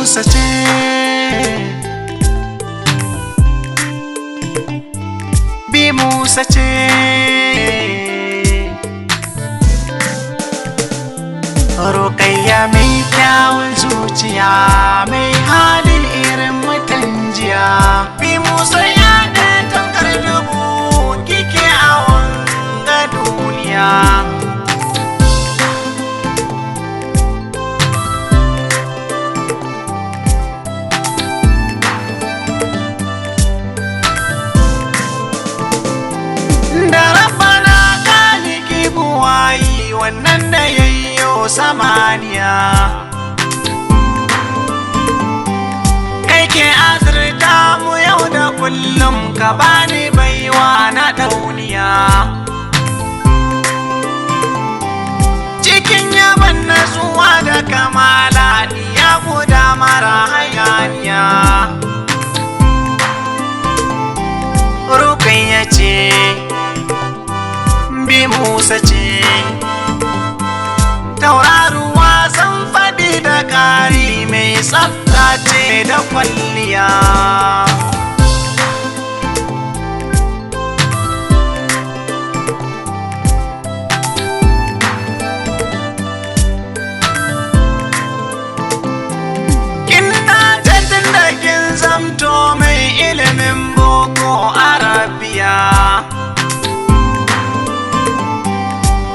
Musa ce, bi Musa ce. Rukayya mai kyawun zuciya, mai halin irin mutan jiya. Bi Musa ya ɗan tankar dubu kike a wanga duniya. Wannan da yayyo samaniya kai ke azurta mu yau da kullum, ka bani baiwa na dauniya. Cikin yaban natsuwa da kamala ya guda mara hayaniya. Rukayya ce, bi Musa ce, tauraruwa san faɗi da ƙari, mai tsafta ce da kwalliya. Kin dace tun da kin zamto mai ilimin boko arabiya.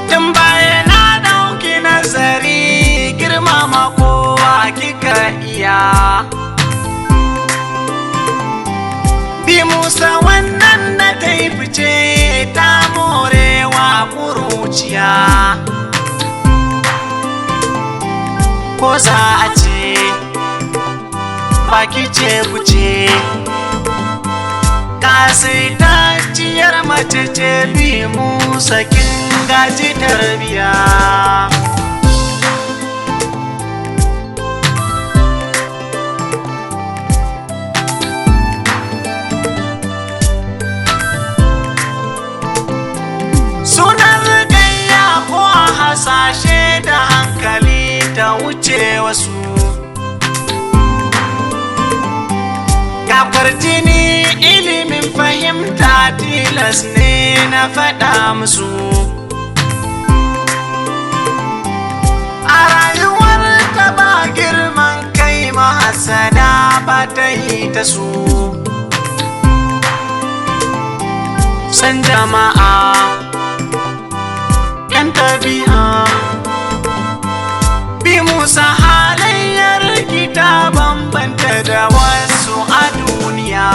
Tun baya na ɗauki nazari, girmama kowa kika iya. Bi Musa wannan da ta yi fice, ta morewa ƙuruciya. Ko za a ce baki ce kuce, kasaitacciyar mace ce. Bi Musa kin gaji tarbiya. Sunan Rukayya ko a hasashe da hankali ta wuce wasu. Kafar jini ilimin fahimta tilas ne na faɗa musu. A rayuwar ta ba girman kai, mahasada ba ta yi ta su. San jama'a, yan tabi'a, bi Musa halayyar kita bambanta da wasu a duniya.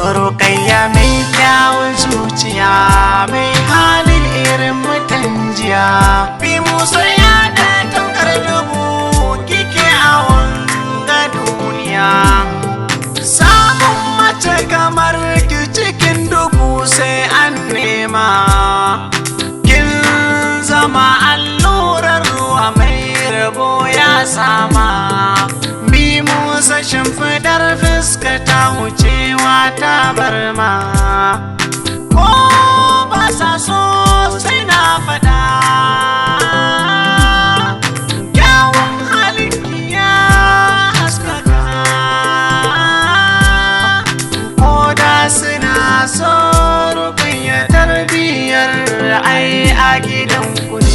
Rukayya mai kyawun zuciya, mai halin irin mutan jiya. Bi Musa ya ɗan tankar dubu kike a wanga duniya. Samun mace kamar ki cikin dubu sai an nema. Kin zama allurar ruwa mai rabo ya sama. Bi Musa shimfidar fuska ta wucewa ta barma. Ko ba sa so sai na faɗa, kyawun halinki ya haskaka. Ko da suna so Rukayya tarbiyyar ai a gidanku ne.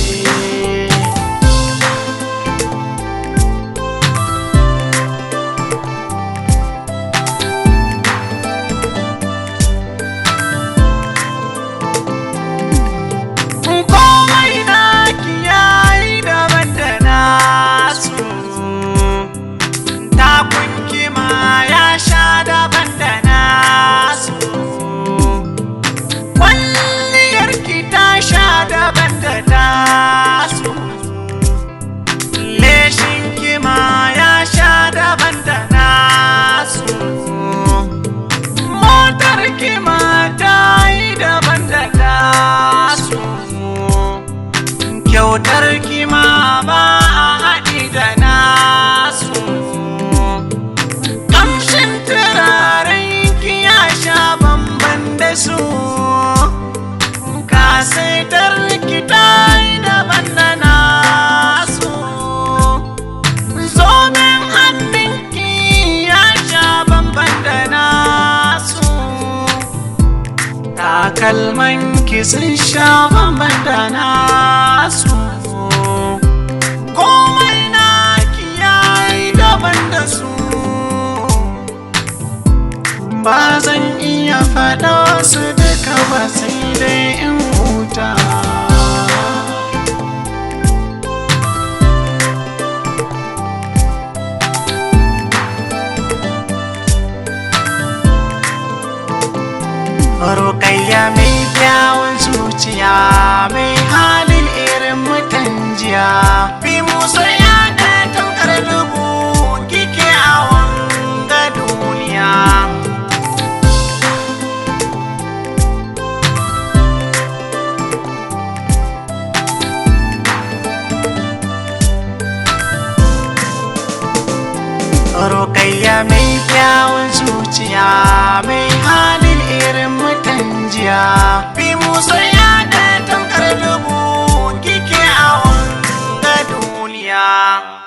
kyautar kima ba a haɗi da nasu, ƙamshin turaren ki ya sha bamban da su, kasaitar ki ta yi daban da nasu, zoben hannunki ya sha bamban da nasu, takalmanki sun sha bamban da nasu, komai naki yayi daban da su, ba zan iya faɗa su duka ba sai dai in huta. Rukayya mai kyawun zuciya, mai halin irin mutan jiya, bi musa ya da tankar dubu kike a wanga duniya. Rukayya mai kyawun zuciya, mai halin irin mutan jiya, bi musa ya da tankar dubu kike a wanga duniya.